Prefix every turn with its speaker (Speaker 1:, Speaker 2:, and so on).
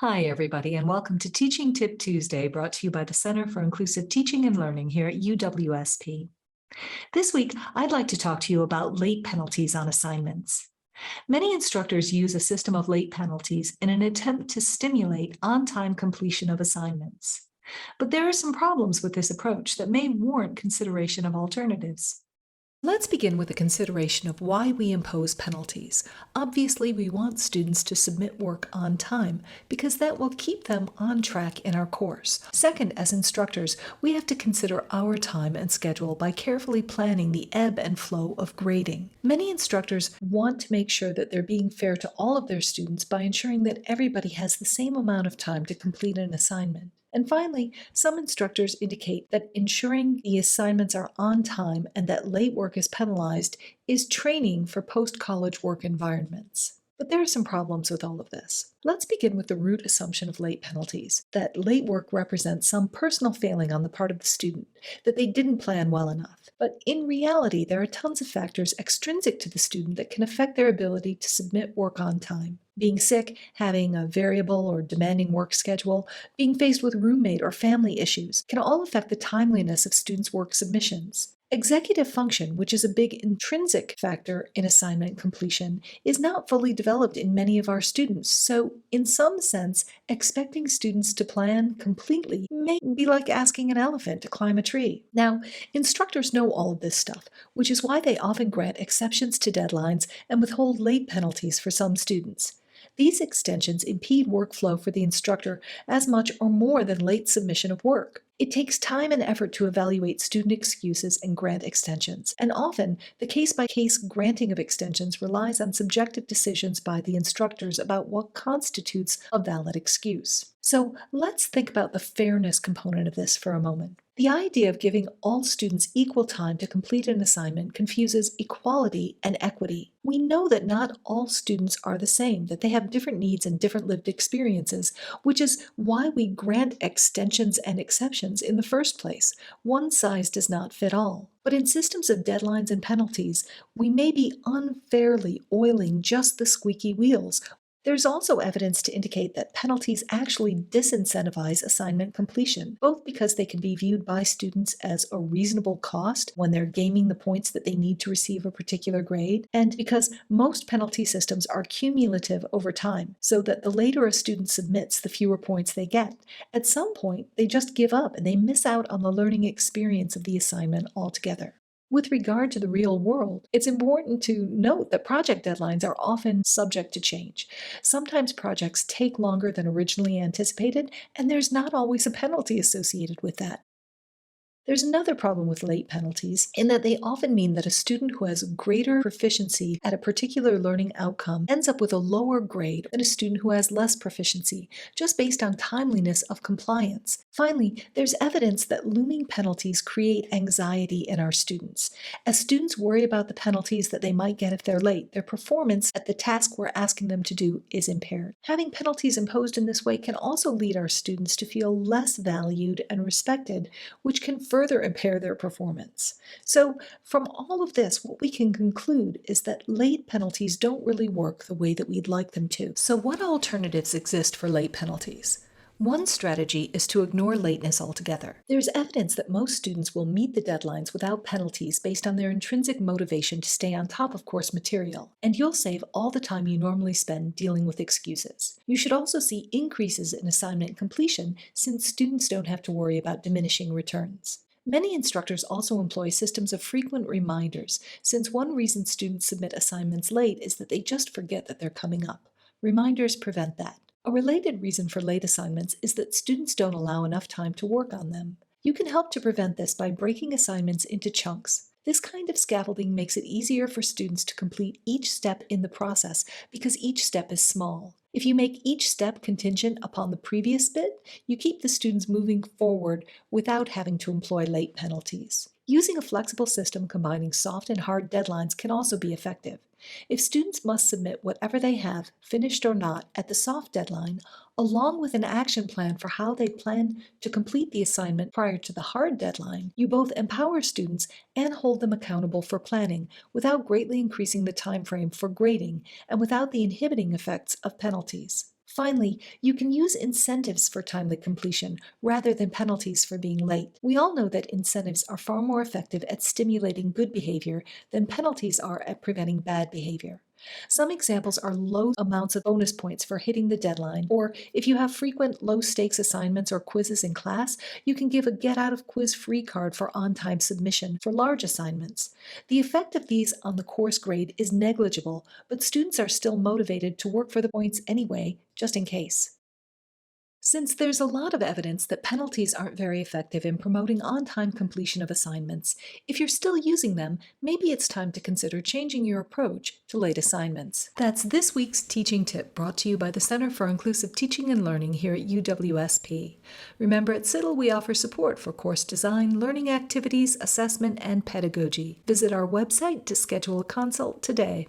Speaker 1: Hi, everybody, and welcome to Teaching Tip Tuesday, brought to you by the Center for Inclusive Teaching and Learning here at UWSP. This week, I'd like to talk to you about late penalties on assignments. Many instructors use a system of late penalties in an attempt to stimulate on-time completion of assignments. But there are some problems with this approach that may warrant consideration of alternatives. Let's begin with a consideration of why we impose penalties. Obviously, we want students to submit work on time because that will keep them on track in our course. Second, as instructors, we have to consider our time and schedule by carefully planning the ebb and flow of grading. Many instructors want to make sure that they're being fair to all of their students by ensuring that everybody has the same amount of time to complete an assignment. And finally, some instructors indicate that ensuring the assignments are on time and that late work is penalized is training for post-college work environments. But there are some problems with all of this. Let's begin with the root assumption of late penalties, that late work represents some personal failing on the part of the student, that they didn't plan well enough. But in reality, there are tons of factors extrinsic to the student that can affect their ability to submit work on time. Being sick, having a variable or demanding work schedule, being faced with roommate or family issues can all affect the timeliness of students' work submissions. Executive function, which is a big intrinsic factor in assignment completion, is not fully developed in many of our students. So, in some sense, expecting students to plan completely may be like asking an elephant to climb a tree. Now, instructors know all of this stuff, which is why they often grant exceptions to deadlines and withhold late penalties for some students. These extensions impede workflow for the instructor as much or more than late submission of work. It takes time and effort to evaluate student excuses and grant extensions, and often the case-by-case granting of extensions relies on subjective decisions by the instructors about what constitutes a valid excuse. So let's think about the fairness component of this for a moment. The idea of giving all students equal time to complete an assignment confuses equality and equity. We know that not all students are the same, that they have different needs and different lived experiences, which is why we grant extensions and exceptions in the first place. One size does not fit all. But in systems of deadlines and penalties, we may be unfairly oiling just the squeaky wheels. There's also evidence to indicate that penalties actually disincentivize assignment completion, both because they can be viewed by students as a reasonable cost when they're gaming the points that they need to receive a particular grade, and because most penalty systems are cumulative over time, so that the later a student submits, the fewer points they get. At some point, they just give up and they miss out on the learning experience of the assignment altogether. With regard to the real world, it's important to note that project deadlines are often subject to change. Sometimes projects take longer than originally anticipated, and there's not always a penalty associated with that. There's another problem with late penalties in that they often mean that a student who has greater proficiency at a particular learning outcome ends up with a lower grade than a student who has less proficiency, just based on timeliness of compliance. Finally, there's evidence that looming penalties create anxiety in our students. As students worry about the penalties that they might get if they're late, their performance at the task we're asking them to do is impaired. Having penalties imposed in this way can also lead our students to feel less valued and respected, which can further impair their performance. So, from all of this, what we can conclude is that late penalties don't really work the way that we'd like them to. So, what alternatives exist for late penalties? One strategy is to ignore lateness altogether. There's evidence that most students will meet the deadlines without penalties based on their intrinsic motivation to stay on top of course material, and you'll save all the time you normally spend dealing with excuses. You should also see increases in assignment completion since students don't have to worry about diminishing returns. Many instructors also employ systems of frequent reminders, since one reason students submit assignments late is that they just forget that they're coming up. Reminders prevent that. A related reason for late assignments is that students don't allow enough time to work on them. You can help to prevent this by breaking assignments into chunks. This kind of scaffolding makes it easier for students to complete each step in the process because each step is small. If you make each step contingent upon the previous bit, you keep the students moving forward without having to employ late penalties. Using a flexible system combining soft and hard deadlines can also be effective. If students must submit whatever they have, finished or not, at the soft deadline, along with an action plan for how they plan to complete the assignment prior to the hard deadline, you both empower students and hold them accountable for planning without greatly increasing the time frame for grading and without the inhibiting effects of penalties. Finally, you can use incentives for timely completion rather than penalties for being late. We all know that incentives are far more effective at stimulating good behavior than penalties are at preventing bad behavior. Some examples are low amounts of bonus points for hitting the deadline, or if you have frequent low stakes assignments or quizzes in class, you can give a get out of quiz free card for on time submission for large assignments. The effect of these on the course grade is negligible, but students are still motivated to work for the points anyway, just in case. Since there's a lot of evidence that penalties aren't very effective in promoting on-time completion of assignments, if you're still using them, maybe it's time to consider changing your approach to late assignments. That's this week's teaching tip brought to you by the Center for Inclusive Teaching and Learning here at UWSP. Remember, at CITL we offer support for course design, learning activities, assessment, and pedagogy. Visit our website to schedule a consult today.